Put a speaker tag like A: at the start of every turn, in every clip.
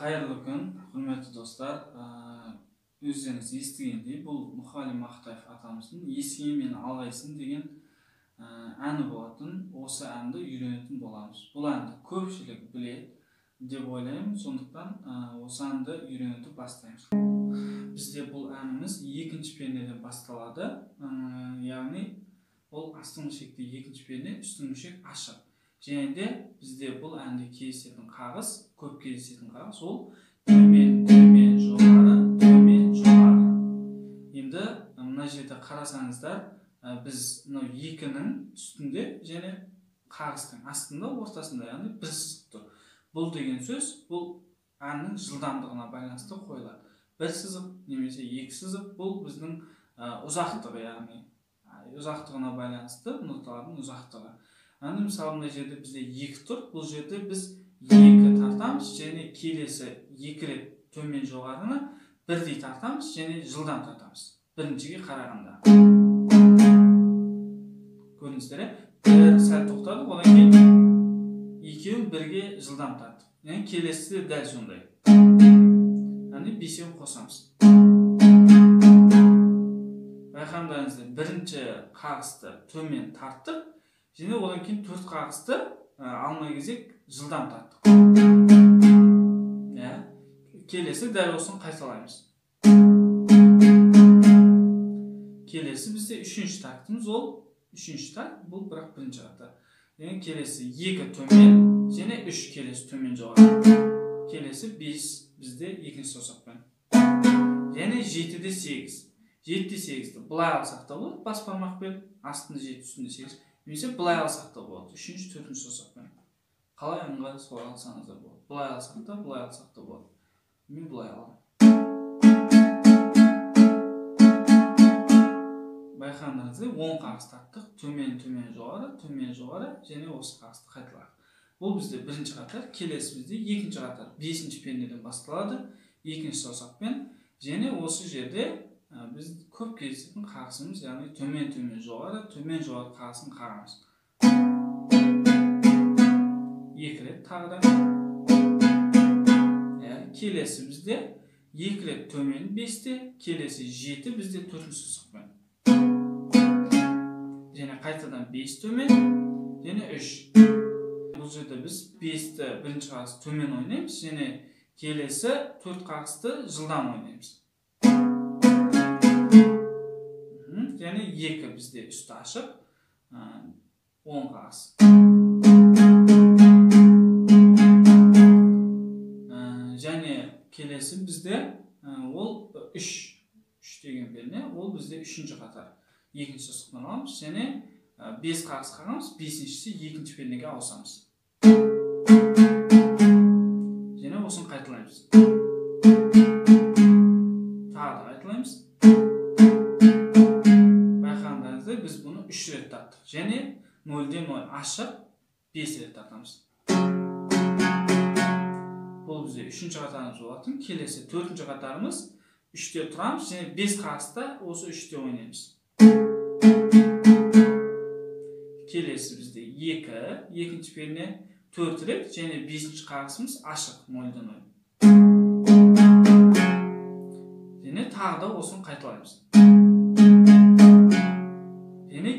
A: Hayırlı gün, hürmetli dostlar. Özleriniz естігендей, бұл Мұхалим Ақтаев атамыздың есіңе мені алғайсың деген әні болатын. Осы әнді үйренетін боламыз. Бұл әнді көпшілік біледі деп ойлаймын, сондықтан осы әнді үйренуді бастаймыз. Бізде бұл әніміз екінші пернеден басталады. Яғни ол астыңғы шекте екінші перне, үстіңгі шек ашық. Және де бізде бұл әнде кездесетін қағыс, көп кездесетін қағыс, ол төмен, төмен, жоғары, төмен, жоғары. Енді мына жерде қарасаңыздар, біз мынау екінің үстінде және қағыстың астында, ортасында, яғни бір сызық тұр. Бұл деген сөз, бұл әннің жылдамдығына байланысты қойылады. Бір сызық немесе екі сызық, бұл біздің ұзақтығы, яғни ұзақтығына байланысты ноталардың ұзақтығы. Әні мысалы мына жерде бізде екі тұр, бұл жерде біз екі тартамыз және келесі екі рет төмен жоғарыны бірдей тартамыз және жылдам тартамыз. Біріншіге қарағанда. Көрдіңіздер, бір сәл тоқтадық, одан кейін екеуін бірге жылдам тарттық. Яғни келесі де дәл сондай. Яғни бесеуін қосамыз. Байқаңдарыңыздар, бірінші қағысты төмен тарттық. Және одан кейін төрт қағысты алмай кезек жылдам тарттық. Келесі дәл осыны қайталаймыз. Келесі бізде үшінші тактымыз, ол үшінші такт, бұл бірақ бірінші қатар. Яғни келесі екі төмен және үш келесі төмен жоғары. Келесі бес бізде екінші саусақпен. Және жетіде сегіз. Жетіде сегізді былай алсақ та болады, бас бармақпен, астында жеті, үстінде сегіз. Немесе былай алсақ та болады, үшінші, төртінші саусақпен. Қалай ыңғайлы солай алсаңыздар болады. Былай алсақ та, былай алсақ та болады. Мен былай аламын. Байқаңдарыңыздар, 10 қағыс тарттық. Төмен, төмен, жоғары және осы қағысты қайталадық. Бұл бізде бірінші қатар, келесі бізде екінші қатар. Бесінші пернеден басталады, екінші саусақпен. Және осы жерде біз көп кездесетін қағысымыз, яғни төмен, төмен, жоғары қағысын қағамыз. Екі рет тағы да. Келесі бізде екі рет төмен бесте, келесі жеті бізде төртінші саусақпен. Және қайтадан бес төмен, және үш. Бұл жерде біз бесті бірінші қағыс төмен ойнаймыз, және келесі төрт қағысты жылдам ойнаймыз. Және екі бізде үсті ашық, 10 қағыс. Және келесі бізде ол үш деген перне, ол бізде үшінші қатар. Екінші саусақпен аламыз, және бес қағыс қағамыз, бесіншісі екінші пернеге ауысамыз. Және осыны қайталаймыз. Тағы да қайталаймыз. Біз бұны 3 рет тарттық. Және 0-ден 0 ашық 5 рет тартамыз. Бұл бізде 3-ші қатарымыз болатын. Келесі 4-ші қатарымыз 3-те тұрамыз. Және 5 қағыста осы 3-те ойнаймыз. Келесі бізде 2, екінші перне 4 рет. Және 5-ші қағысымыз ашық 0-ден 0. Және тағы да осыны қайталаймыз.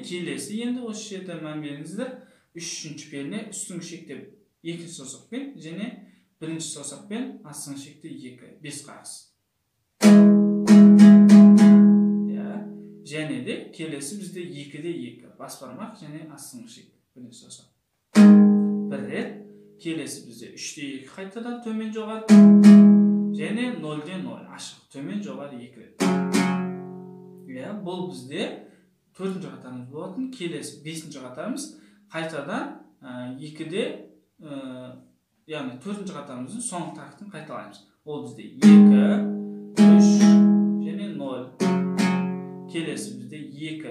A: Келесі енді осы жерде мән беріңіздер. Үшінші перне үстіңгі шекте екінші саусақпен және бірінші саусақпен астыңғы шекте 2, 5 қағыс. Және де келесі бізде 2-де 2, бас бармақ және астыңғы шек, бірінші саусақ. Бір рет, келесі бізде 3-де 2 қайтадан төмен жоғары және 0-ден 0 ашық, төмен жоғары 2 рет. Бұл бізде 4-ші қатарымыз болатын, келесі 5-ші қатарымыз қайтадан 2-де, яғни 4-ші қатарымыздың соңғы тактын қайталаймыз. Ол бізде 2, 3 және 0. Келесі бізде 2,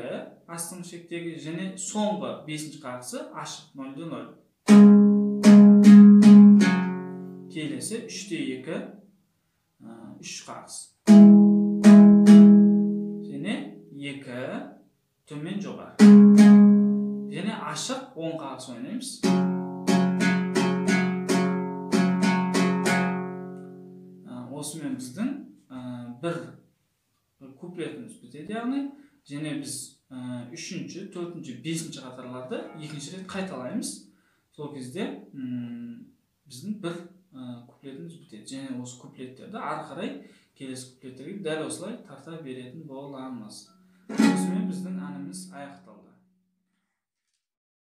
A: астыңғы шектегі және соңғы 5-ші қағысы ашық 0-ден 0. Келесі 3-де 2, 3 қағыс. Және 2, төмен жоғары. Және ашық 10 қағыс ойнаймыз. осымен біздің бір куплетіміз бітеді, яғни және біз үшінші, төртінші, бесінші қатарларды екінші рет қайталаймыз. Сол кезде біздің бір куплетіміз бітеді. Және осы куплеттерді ары қарай келесі куплеттерге дәл осылай тарта беретін боламыз. Осымен біздің әніміз